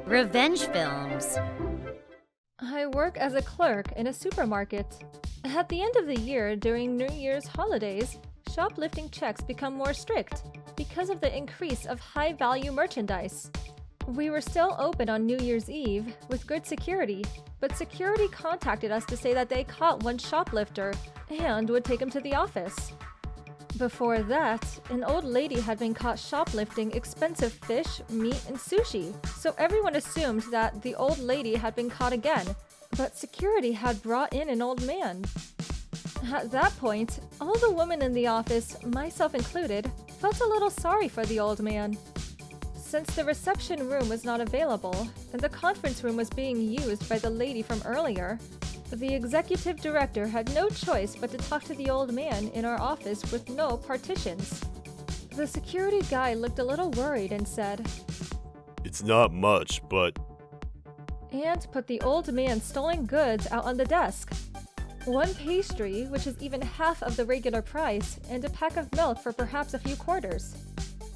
Revenge films. I work as a clerk in a supermarket. At the end of the year, during New Year's holidays, shoplifting checks become more strict because of the increase of high-value merchandise. We were still open on New Year's Eve with good security, but security contacted us to say that they caught one shoplifter and would take him to the office. Before that, an old lady had been caught shoplifting expensive fish, meat, and sushi, so everyone assumed that the old lady had been caught again, but security had brought in an old man. At that point, all the women in the office, myself included, felt a little sorry for the old man. Since the reception room was not available, and the conference room was being used by the lady from earlier, the executive director had no choice but to talk to the old man in our office with no partitions. The security guy looked a little worried and said, "It's not much, but..." and put the old man's stolen goods out on the desk. One pastry, which is even half of the regular price, and a pack of milk for perhaps a few quarters.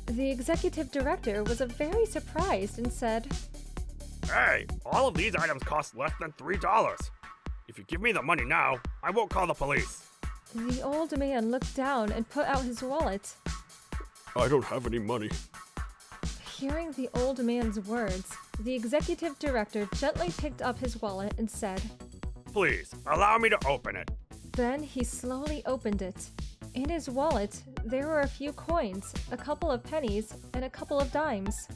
The executive director was very surprised and said, "Hey, all of these items cost less than $3. If you give me the money now, I won't call the police." The old man looked down and put out his wallet. "I don't have any money." Hearing the old man's words, the executive director gently picked up his wallet and said, "Please, allow me to open it." Then he slowly opened it. In his wallet, there were a few coins, a couple of pennies, and a couple of dimes.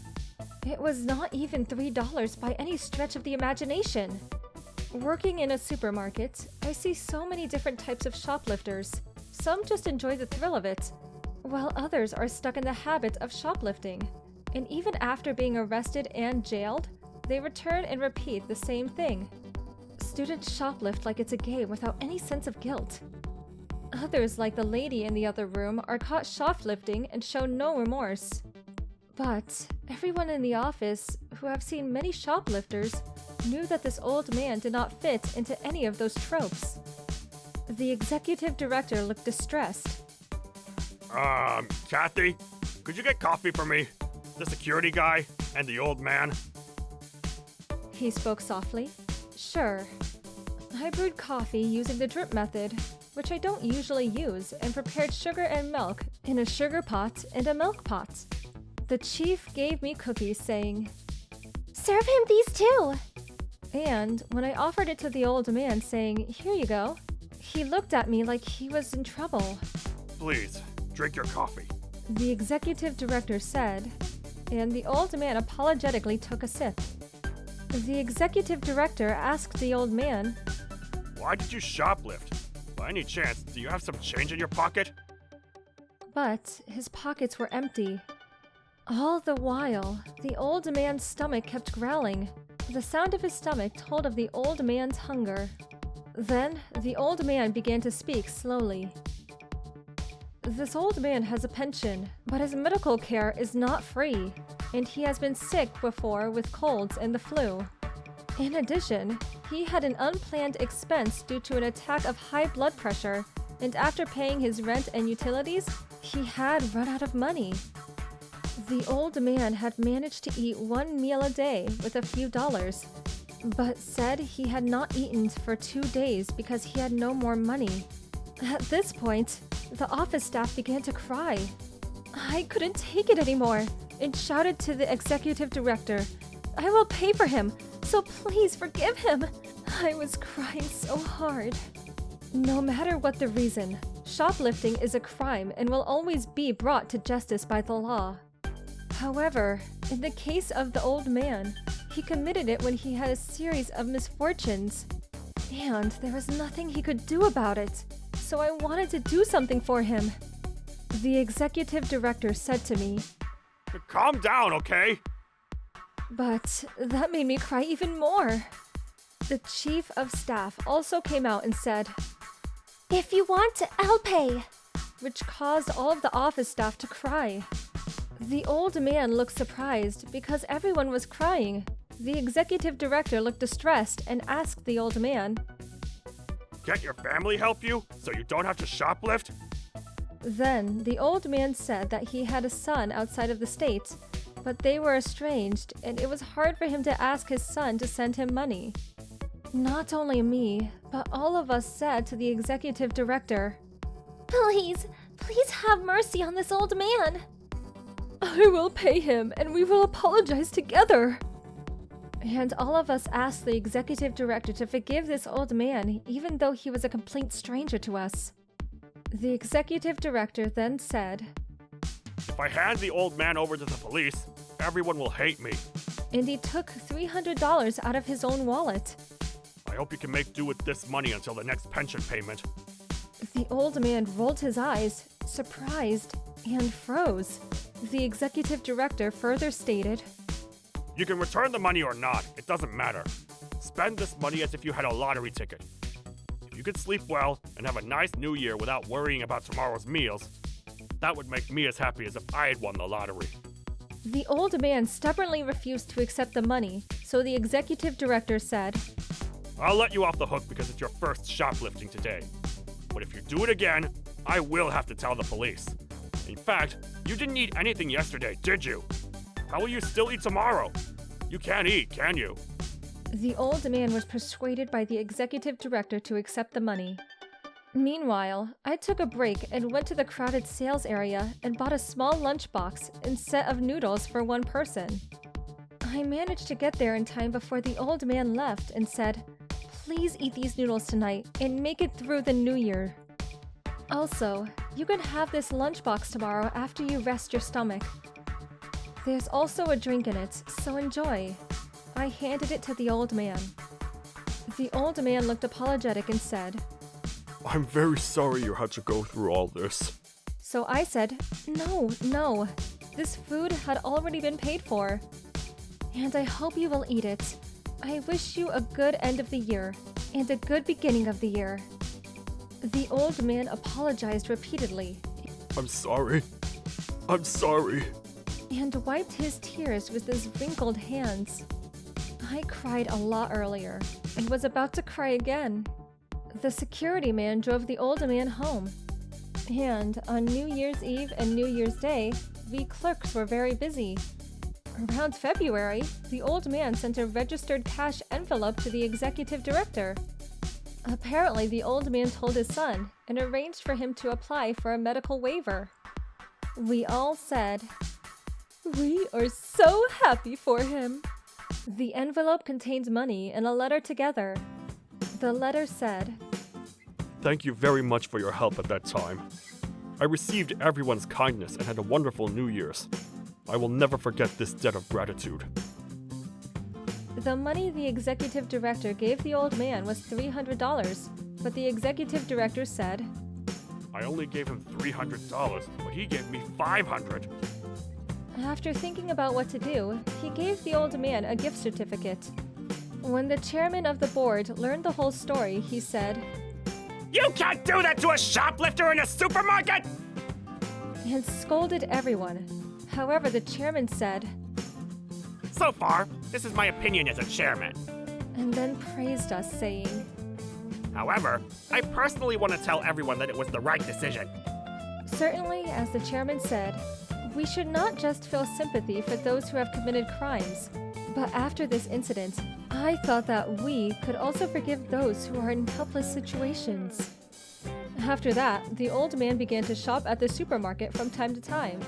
It was not even $3 by any stretch of the imagination. Working in a supermarket, I see so many different types of shoplifters. Some just enjoy the thrill of it, while others are stuck in the habit of shoplifting. And even after being arrested and jailed, they return and repeat the same thing. Students shoplift like it's a game without any sense of guilt. Others, like the lady in the other room, are caught shoplifting and show no remorse. But everyone in the office, who have seen many shoplifters, knew that this old man did not fit into any of those tropes. The executive director looked distressed. Kathy, could you get coffee for me? The security guy and the old man. He spoke softly. Sure. I brewed coffee using the drip method, which I don't usually use, and prepared sugar and milk in a sugar pot and a milk pot. The chief gave me cookies, saying, "Serve him these too." And when I offered it to the old man, saying, "Here you go," he looked at me like he was in trouble. "Please, drink your coffee," the executive director said, and the old man apologetically took a sip. The executive director asked the old man, "Why did you shoplift? By any chance, do you have some change in your pocket?" But his pockets were empty. All the while, the old man's stomach kept growling. The sound of his stomach told of the old man's hunger. Then, the old man began to speak slowly. This old man has a pension, but his medical care is not free, and he has been sick before with colds and the flu. In addition, he had an unplanned expense due to an attack of high blood pressure, and after paying his rent and utilities, he had run out of money. The old man had managed to eat one meal a day with a few dollars, but said he had not eaten for 2 days because he had no more money. At this point, the office staff began to cry. I couldn't take it anymore and shouted to the executive director, "I will pay for him, so please forgive him." I was crying so hard. No matter what the reason, shoplifting is a crime and will always be brought to justice by the law. However, in the case of the old man, he committed it when he had a series of misfortunes, and there was nothing he could do about it, so I wanted to do something for him. The executive director said to me, "Calm down, okay?" But that made me cry even more. The chief of staff also came out and said, "If you want, I'll pay," which caused all of the office staff to cry. The old man looked surprised because everyone was crying. The executive director looked distressed and asked the old man, "Can't your family help you so you don't have to shoplift?" Then the old man said that he had a son outside of the state, but they were estranged and it was hard for him to ask his son to send him money. Not only me, but all of us said to the executive director, "Please, please have mercy on this old man. I will pay him and we will apologize together." And all of us asked the executive director to forgive this old man, even though he was a complete stranger to us. The executive director then said, If I hand the old man over to the police, everyone will hate me. and he took $300 out of his own wallet. I hope you can make do with this money until the next pension payment. The old man rolled his eyes, surprised, and froze. The executive director further stated, You can return the money or not, it doesn't matter. Spend this money as if you had a lottery ticket. If you could sleep well and have a nice new year without worrying about tomorrow's meals, that would make me as happy as if I had won the lottery. The old man stubbornly refused to accept the money, so the executive director said, I'll let you off the hook because it's your first shoplifting today. But if you do it again, I will have to tell the police. In fact, you didn't eat anything yesterday, did you? How will you still eat tomorrow? You can't eat, can you? The old man was persuaded by the executive director to accept the money. Meanwhile, I took a break and went to the crowded sales area and bought a small lunchbox and set of noodles for one person. I managed to get there in time before the old man left and said, "Please eat these noodles tonight and make it through the new year. Also, you can have this lunchbox tomorrow after you rest your stomach. There's also a drink in it, so enjoy." I handed it to the old man. The old man looked apologetic and said, I'm very sorry you had to go through all this. So I said, No, this food had already been paid for. And I hope you will eat it. I wish you a good end of the year and a good beginning of the year." The old man apologized repeatedly I'm sorry. I'm sorry. and wiped his tears with his wrinkled hands. I cried a lot earlier and was about to cry again. The security man drove the old man home. And on New Year's Eve and New Year's Day, we clerks were very busy. Around February, the old man sent a registered cash envelope to the executive director. Apparently, the old man told his son and arranged for him to apply for a medical waiver. We all said, "We are so happy for him." The envelope contained money and a letter together. The letter said, Thank you very much for your help at that time. I received everyone's kindness and had a wonderful New Year's. I will never forget this debt of gratitude. The money the executive director gave the old man was $300, but the executive director said, I only gave him $300, but he gave me $500. after thinking about what to do, he gave the old man a gift certificate. When the chairman of the board learned the whole story, he said, You can't do that to a shoplifter in a supermarket! and scolded everyone. However, the chairman said, So far, this is my opinion as a chairman. and then praised us, saying, However, I personally want to tell everyone that it was the right decision. Certainly, as the chairman said, we should not just feel sympathy for those who have committed crimes, but after this incident, I thought that we could also forgive those who are in helpless situations. After that, the old man began to shop at the supermarket from time to time.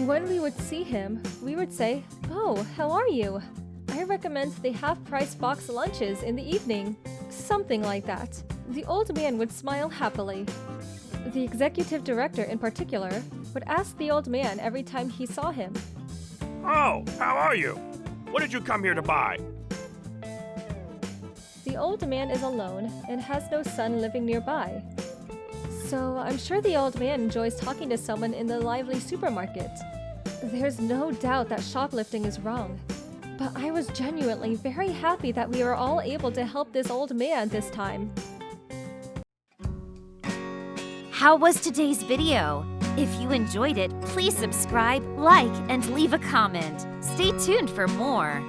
When we would see him, we would say, "Oh, how are you? I recommend the half-price box lunches in the evening." Something like that. The old man would smile happily. The executive director, in particular, would ask the old man every time he saw him, Oh, how are you? What did you come here to buy? The old man is alone and has no son living nearby. So I'm sure the old man enjoys talking to someone in the lively supermarket. There's no doubt that shoplifting is wrong. But I was genuinely very happy that we were all able to help this old man this time. How was today's video? If you enjoyed it, please subscribe, like, and leave a comment. Stay tuned for more.